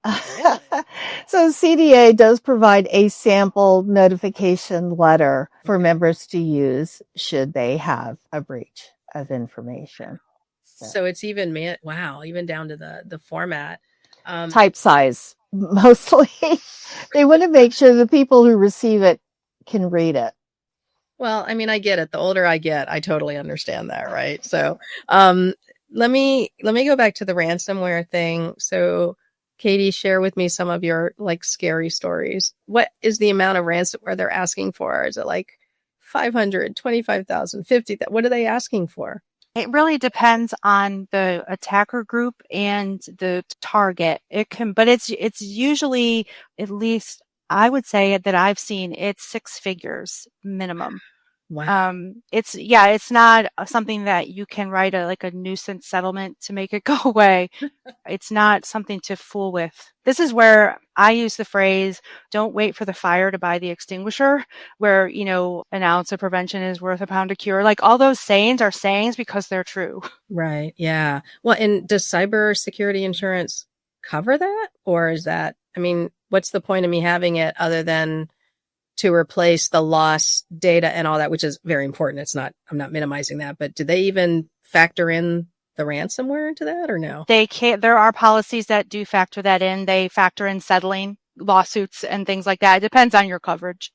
So CDA does provide a sample notification letter for members to use should they have a breach of information. So it's even even down to the format. Type size, mostly. They want to make sure the people who receive it can read it. Well, I mean, I get it. The older I get, I totally understand that, right? So, let me go back to the ransomware thing. So, Katie, share with me some of your like scary stories. What is the amount of ransomware they're asking for? Is it like 500, 25,000, 50,000? What are they asking for? It really depends on the attacker group and the target. But it's usually, at least I would say that I've seen, it's 6 figures minimum. Wow. It's not something that you can write a nuisance settlement to make it go away. It's not something to fool with. This is where I use the phrase, don't wait for the fire to buy the extinguisher, where, an ounce of prevention is worth a pound of cure. Like, all those sayings are sayings because they're true. Right. Yeah. Well, and does cybersecurity insurance cover that? Or is that, I mean, what's the point of me having it other than to replace the lost data and all that, which is very important. I'm not minimizing that, but do they even factor in the ransomware into that or no? They can't. There are policies that do factor that in. They factor in settling lawsuits and things like that. It depends on your coverage.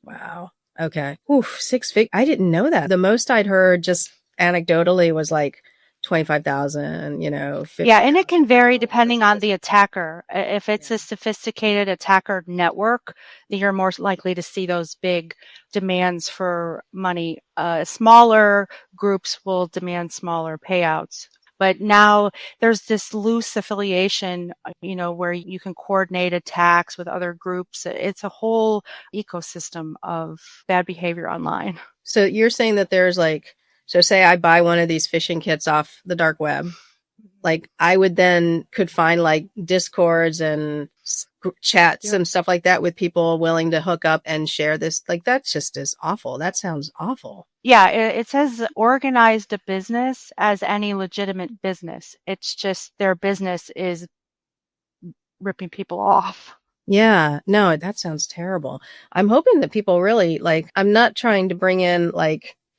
Wow. Okay. Oof, 6 figures. I didn't know that. The most I'd heard just anecdotally was like 25,000, 50. Yeah, and it can vary depending on the attacker. If it's a sophisticated attacker network, then you're more likely to see those big demands for money. Smaller groups will demand smaller payouts. But now there's this loose affiliation, where you can coordinate attacks with other groups. It's a whole ecosystem of bad behavior online. So you're saying that there's so say I buy one of these phishing kits off the dark web, like I would then could find like discords and chats and stuff like that with people willing to hook up and share this. Like, that's just is awful. That sounds awful. Yeah, it says organized a business as any legitimate business. It's just their business is ripping people off. Yeah, no, that sounds terrible. I'm hoping that people really I'm not trying to bring in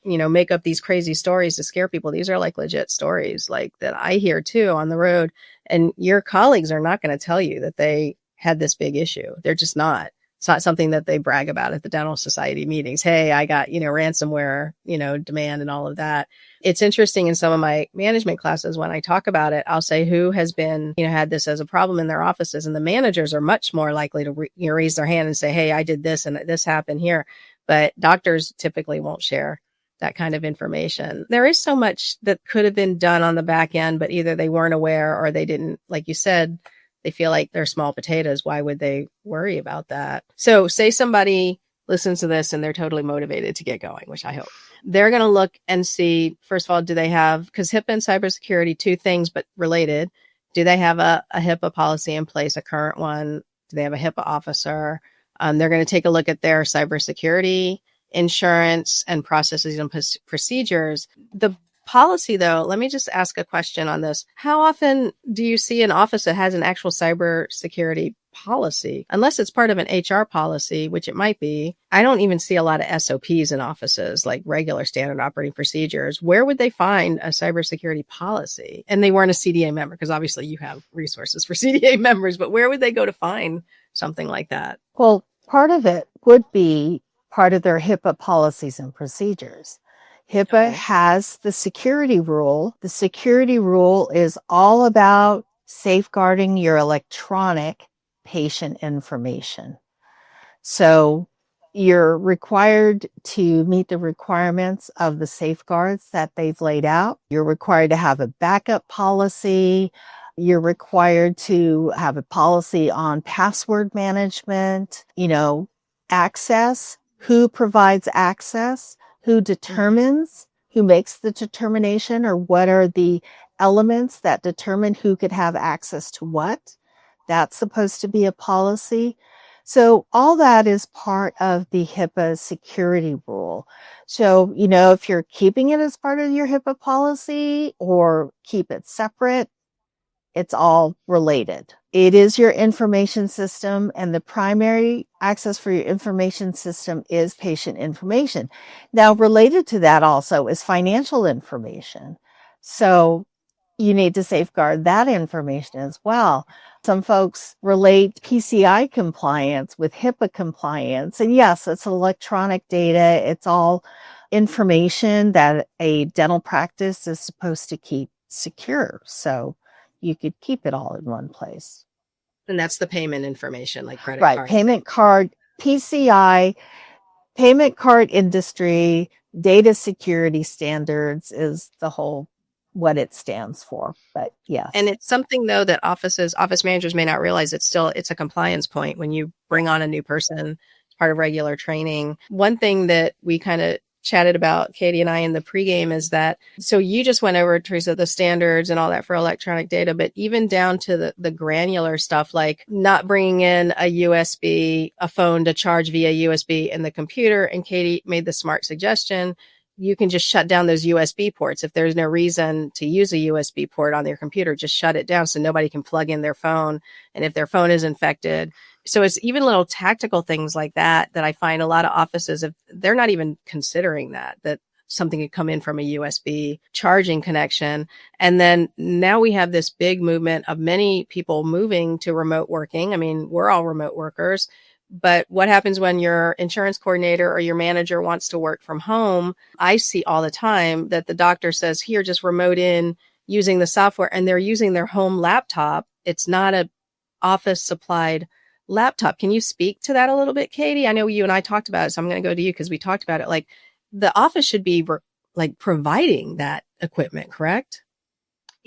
make up these crazy stories to scare people. These are like legit stories that I hear too on the road. And your colleagues are not going to tell you that they had this big issue. They're just not. It's not something that they brag about at the dental society meetings. Hey, I got, ransomware, demand and all of that. It's interesting in some of my management classes when I talk about it, I'll say who has been, had this as a problem in their offices. And the managers are much more likely to raise their hand and say, hey, I did this and this happened here. But doctors typically won't share that kind of information. There is so much that could have been done on the back end, but either they weren't aware or they didn't, like you said, they feel like they're small potatoes. Why would they worry about that? So say somebody listens to this and they're totally motivated to get going, which I hope. They're going to look and see, first of all, do they have, because HIPAA and cybersecurity, two things, but related. Do they have a HIPAA policy in place, a current one? Do they have a HIPAA officer? They're going to take a look at their cybersecurity insurance and processes and procedures. The policy, though, let me just ask a question on this. How often do you see an office that has an actual cybersecurity policy? Unless it's part of an HR policy, which it might be. I don't even see a lot of SOPs in offices, like regular standard operating procedures. Where would they find a cybersecurity policy? And they weren't a CDA member, because obviously you have resources for CDA members, but where would they go to find something like that? Well, part of it would be part of their HIPAA policies and procedures. HIPAA has the security rule. The security rule is all about safeguarding your electronic patient information. So you're required to meet the requirements of the safeguards that they've laid out. You're required to have a backup policy. You're required to have a policy on password management, access, who provides access, who determines, who makes the determination, or what are the elements that determine who could have access to what. That's supposed to be a policy. So all that is part of the HIPAA security rule. So, if you're keeping it as part of your HIPAA policy or keep it separate, It's all related. It is your information system, and the primary access for your information system is patient information. Now, related to that also is financial information. So you need to safeguard that information as well. Some folks relate PCI compliance with HIPAA compliance. And yes, it's electronic data. It's all information that a dental practice is supposed to keep secure. So you could keep it all in one place. And that's the payment information, like credit Right. card. Payment card, PCI, payment card industry, data security standards is the whole what it stands for. But yes. And it's something though that office managers may not realize it's a compliance point when you bring on a new person, part of regular training. One thing that we kind of chatted about, Katie and I, in the pregame is that, so you just went over, Teresa, the standards and all that for electronic data, but even down to the granular stuff, like not bringing in a phone to charge via USB in the computer. And Katie made the smart suggestion. You can just shut down those USB ports. If there's no reason to use a USB port on your computer, just shut it down so nobody can plug in their phone. And if their phone is infected, so it's even little tactical things like that I find a lot of offices, if they're not even considering that something could come in from a USB charging connection. And then now we have this big movement of many people moving to remote working. I mean, we're all remote workers. But what happens when your insurance coordinator or your manager wants to work from home? I see all the time that the doctor says, here, just remote in using the software, and they're using their home laptop. It's not a office supplied laptop. Can you speak to that a little bit, Katie? I know you and I talked about it, so I'm going to go to you because we talked about it. Like the office should be providing that equipment, correct?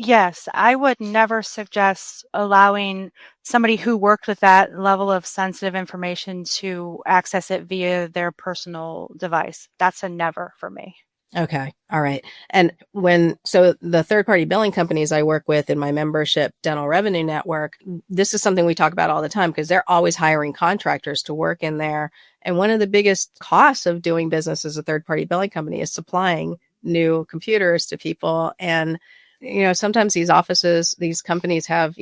Yes, I would never suggest allowing somebody who worked with that level of sensitive information to access it via their personal device. That's a never for me. Okay. All right. And so the third party billing companies I work with in my membership dental revenue network, this is something we talk about all the time because they're always hiring contractors to work in there. And one of the biggest costs of doing business as a third party billing company is supplying new computers to people. And, sometimes these companies have,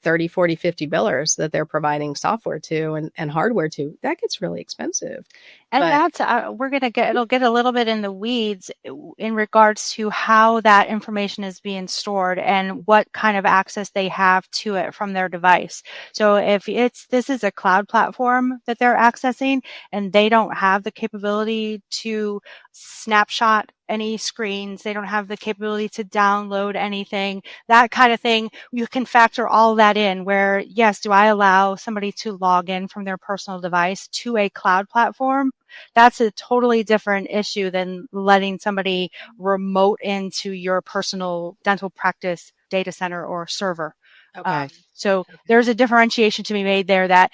30, 40, 50 billers that they're providing software to and hardware to. That gets really expensive. And that's, it'll get a little bit in the weeds in regards to how that information is being stored and what kind of access they have to it from their device. So if this is a cloud platform that they're accessing and they don't have the capability to snapshot any screens, they don't have the capability to download anything, that kind of thing, you can factor all that in where, yes, do I allow somebody to log in from their personal device to a cloud platform? That's a totally different issue than letting somebody remote into your personal dental practice data center or server. Okay. So there's a differentiation to be made there that,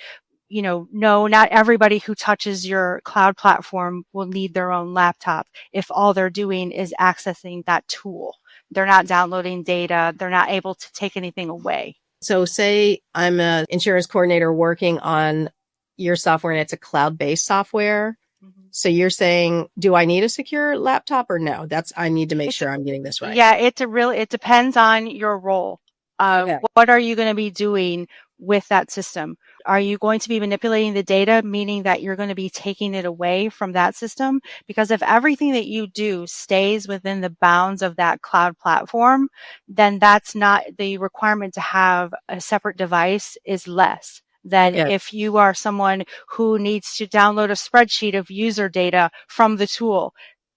no, not everybody who touches your cloud platform will need their own laptop if all they're doing is accessing that tool. They're not downloading data. They're not able to take anything away. So say I'm an insurance coordinator working on your software and it's a cloud-based software. Mm-hmm. So you're saying, do I need a secure laptop or no? I need to make sure I'm getting this right. Yeah, it depends on your role. Okay. What are you going to be doing with that system? Are you going to be manipulating the data, meaning that you're going to be taking it away from that system? Because if everything that you do stays within the bounds of that cloud platform, then that's not the requirement to have a separate device is less than if you are someone who needs to download a spreadsheet of user data from the tool.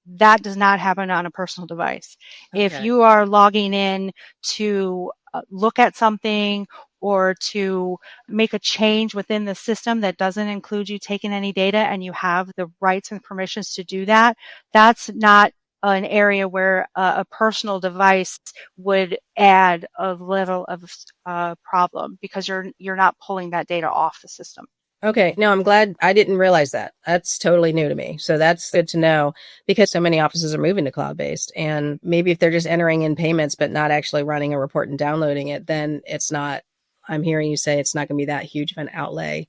That does not happen on a personal device. Okay. If you are logging in to look at something or to make a change within the system that doesn't include you taking any data and you have the rights and permissions to do that, that's not an area where a personal device would add a level of problem because you're not pulling that data off the system. Okay. No, I'm glad. I didn't realize that. That's totally new to me. So that's good to know because so many offices are moving to cloud-based. And maybe if they're just entering in payments, but not actually running a report and downloading it, then it's not, I'm hearing you say it's not going to be that huge of an outlay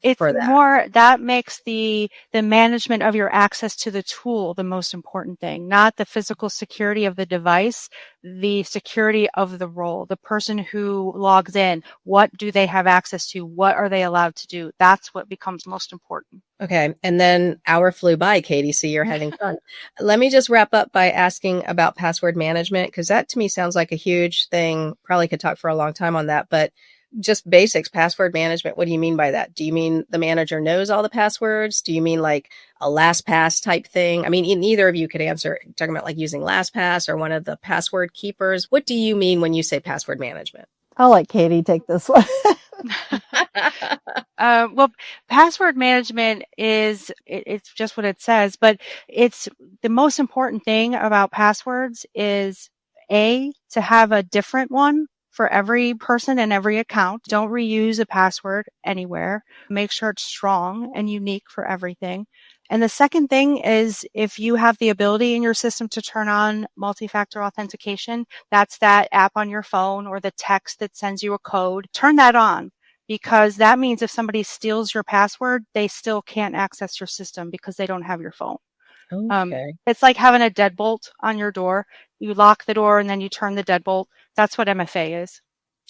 It's for that. more that makes the management of your access to the tool the most important thing, not the physical security of the device, the security of the role, the person who logs in. What do they have access to? What are they allowed to do? That's what becomes most important. Okay. And then hour flew by, Katie. So you're having fun. Let me just wrap up by asking about password management, because that to me sounds like a huge thing. Probably could talk for a long time on that, but just basics, password management. What do you mean by that? Do you mean the manager knows all the passwords? Do you mean like a LastPass type thing? I mean, neither of you could answer. Talking about like using LastPass or one of the password keepers. What do you mean when you say password management? I'll let Katie take this one. Well, password management it's just what it says, but it's the most important thing about passwords is to have a different one for every person and every account. Don't reuse a password anywhere. Make sure it's strong and unique for everything. And the second thing is if you have the ability in your system to turn on multi-factor authentication, that's that app on your phone or the text that sends you a code, turn that on. Because that means if somebody steals your password, they still can't access your system because they don't have your phone. Okay. It's like having a deadbolt on your door. You lock the door and then you turn the deadbolt. That's what MFA is.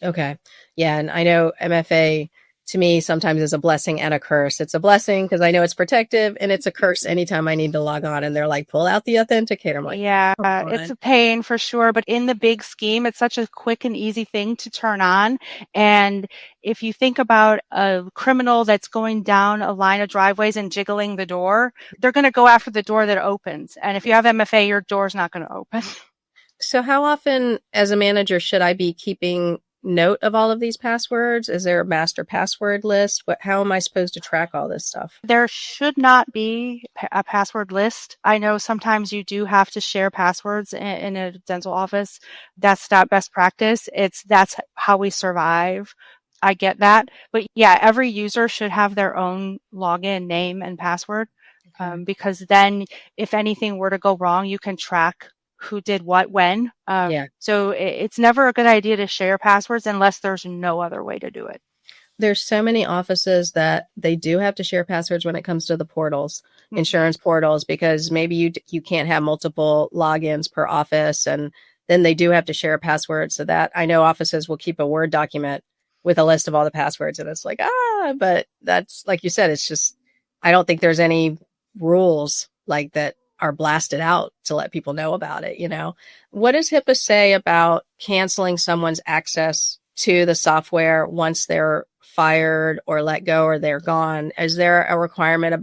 Okay. Yeah. And I know MFA to me sometimes is a blessing and a curse. It's a blessing because I know it's protective, and it's a curse anytime I need to log on and they're like, pull out the authenticator. I'm like, yeah, it's a pain for sure. But in the big scheme, it's such a quick and easy thing to turn on. And if you think about a criminal that's going down a line of driveways and jiggling the door, they're going to go after the door that opens. And if you have MFA, your door's not going to open. So how often as a manager should I be keeping note of all of these passwords? Is there a master password list? How am I supposed to track all this stuff? There should not be a password list. I know sometimes you do have to share passwords in a dental office. That's not best practice. That's how we survive. I get that. But yeah, every user should have their own login name and password. Because then if anything were to go wrong, you can track who did what when. So it's never a good idea to share passwords unless there's no other way to do it. There's so many offices that they do have to share passwords when it comes to the portals, insurance portals, because maybe you can't have multiple logins per office. And then they do have to share a password. So that I know offices will keep a Word document with a list of all the passwords. And it's like, but that's like you said, it's just, I don't think there's any rules like that are blasted out to let people know about it. What does HIPAA say about canceling someone's access to the software once they're fired or let go or they're gone? Is there a requirement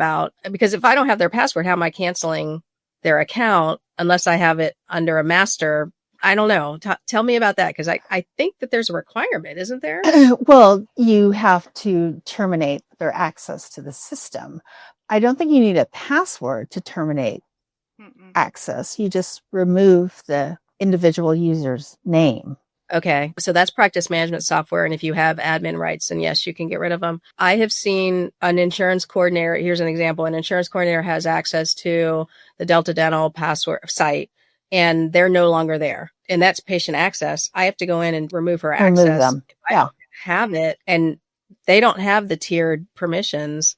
because if I don't have their password, how am I canceling their account unless I have it under a master? I don't know. Tell me about that, because I think that there's a requirement, isn't there? Well, you have to terminate their access to the system. I don't think you need a password to terminate access. You just remove the individual user's name. Okay. So that's practice management software. And if you have admin rights, then yes, you can get rid of them. I have seen an insurance coordinator. Here's an example. An insurance coordinator has access to the Delta Dental password site, and they're no longer there. And that's patient access. I have to go in and remove her access. Remove them. I don't have it, and they don't have the tiered permissions.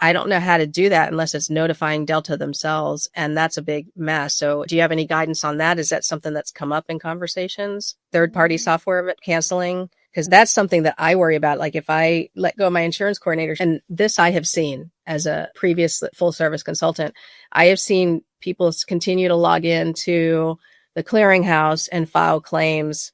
I don't know how to do that unless it's notifying Delta themselves. And that's a big mess. So do you have any guidance on that? Is that something that's come up in conversations? Third-party software canceling? Because that's something that I worry about. Like if I let go of my insurance coordinator, and this I have seen as a previous full service consultant, I have seen people continue to log into the clearinghouse and file claims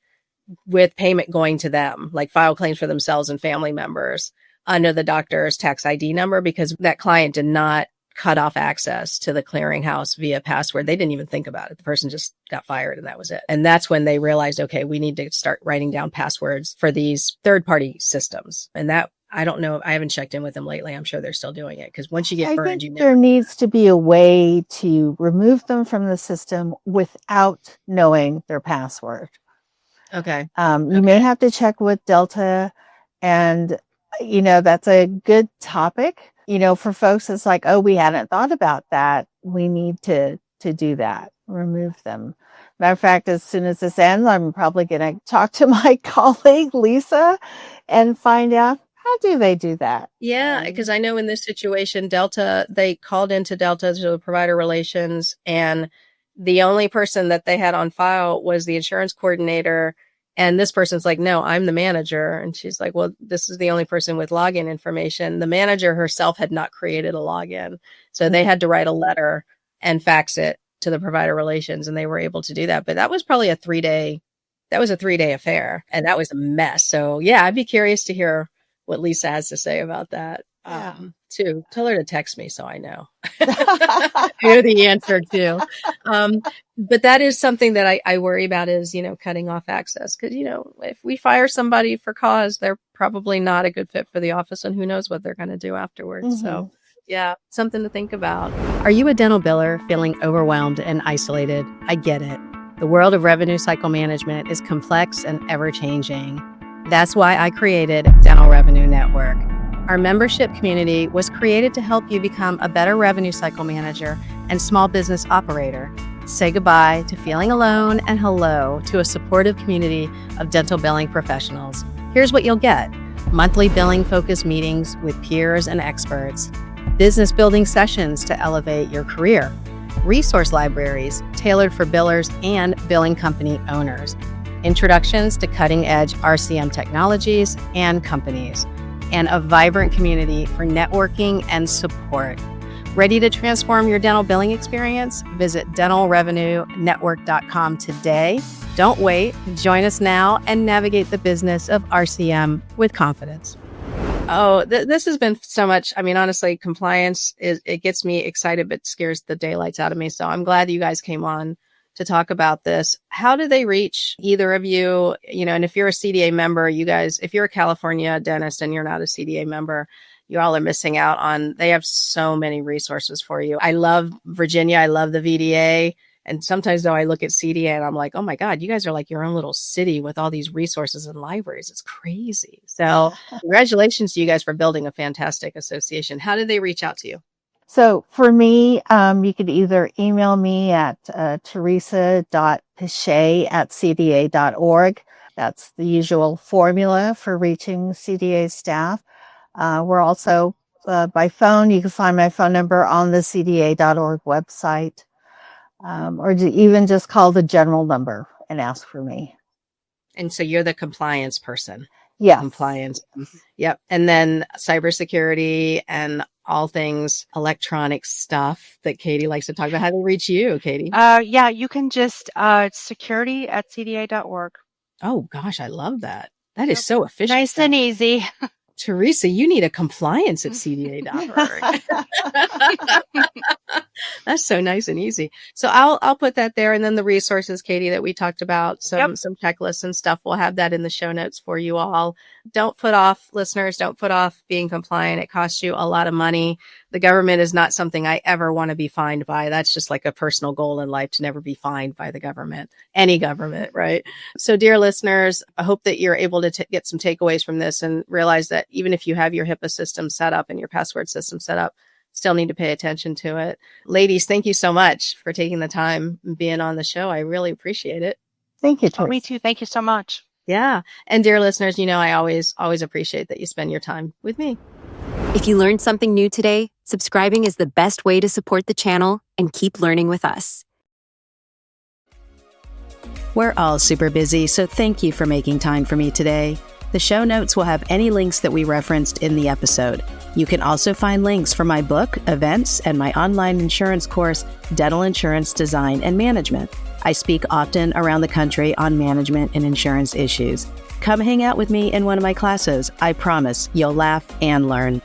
with payment going to them, like file claims for themselves and family members under the doctor's tax ID number, because that client did not cut off access to the clearinghouse via password. They didn't even think about it. The person just got fired and that was it. And that's when they realized, okay, we need to start writing down passwords for these third-party systems. And that, I don't know. I haven't checked in with them lately. I'm sure they're still doing it, because once you get burned, there needs to be a way to remove them from the system without knowing their password. Okay. You may have to check with Delta, and that's a good topic. For folks, it's like, oh, we hadn't thought about that. We need to do that, remove them. Matter of fact, as soon as this ends, I'm probably going to talk to my colleague, Lisa, and find out how do they do that? Yeah, because I know in this situation, Delta, they called into Delta to the provider relations, and the only person that they had on file was the insurance coordinator. And this person's like, no, I'm the manager. And she's like, well, this is the only person with login information. The manager herself had not created a login. So they had to write a letter and fax it to the provider relations, and they were able to do that. But that was probably a 3-day affair, and that was a mess. So yeah, I'd be curious to hear what Lisa has to say about that. Too. Tell her to text me so I know. I know the answer too. But that is something that I worry about is, cutting off access. Because, if we fire somebody for cause, they're probably not a good fit for the office, and who knows what they're going to do afterwards. Mm-hmm. So yeah, something to think about. Are you a dental biller feeling overwhelmed and isolated? I get it. The world of revenue cycle management is complex and ever-changing. That's why I created Dental Revenue Network. Our membership community was created to help you become a better revenue cycle manager and small business operator. Say goodbye to feeling alone and hello to a supportive community of dental billing professionals. Here's what you'll get: monthly billing-focused meetings with peers and experts, business building sessions to elevate your career, resource libraries tailored for billers and billing company owners, introductions to cutting-edge RCM technologies and companies, and a vibrant community for networking and support. Ready to transform your dental billing experience? Visit dentalrevenuenetwork.com today. Don't wait. Join us now and navigate the business of RCM with confidence. Oh, this has been so much. I mean, honestly, compliance it gets me excited, but scares the daylights out of me. So I'm glad you guys came on to talk about this. How do they reach either of you? And if you're a CDA member, you guys, if you're a California dentist and you're not a CDA member, you all are missing out on, they have so many resources for you. I love Virginia. I love the VDA. And sometimes though I look at CDA and I'm like, oh my God, you guys are like your own little city with all these resources and libraries. It's crazy. So congratulations to you guys for building a fantastic association. How did they reach out to you? So for me, you could either email me at teresa.pichet@cda.org. That's the usual formula for reaching CDA staff. We're also by phone. You can find my phone number on the cda.org website, or even just call the general number and ask for me. And so you're the compliance person. Yeah. Compliance. Yep. And then cybersecurity and all things electronic stuff that Katie likes to talk about. How do they reach you, Katie? Yeah, you can just security@cda.org. Oh gosh, I love that. That is so efficient. Nice and easy. Teresa, you need a compliance at cda.org. That's so nice and easy. So I'll put that there. And then the resources, Katie, that we talked about, some checklists and stuff. We'll have that in the show notes for you all. Don't put off, listeners, don't put off being compliant. It costs you a lot of money. The government is not something I ever want to be fined by. That's just like a personal goal in life, to never be fined by the government, any government, right? So dear listeners, I hope that you're able to get some takeaways from this and realize that even if you have your HIPAA system set up and your password system set up, still need to pay attention to it. Ladies, thank you so much for taking the time and being on the show. I really appreciate it. Thank you, Teresa. Me too. Thank you so much. Yeah. And dear listeners, I always appreciate that you spend your time with me. If you learned something new today, subscribing is the best way to support the channel and keep learning with us. We're all super busy, so thank you for making time for me today. The show notes will have any links that we referenced in the episode. You can also find links for my book, events, and my online insurance course, Dental Insurance Design and Management. I speak often around the country on management and insurance issues. Come hang out with me in one of my classes. I promise you'll laugh and learn.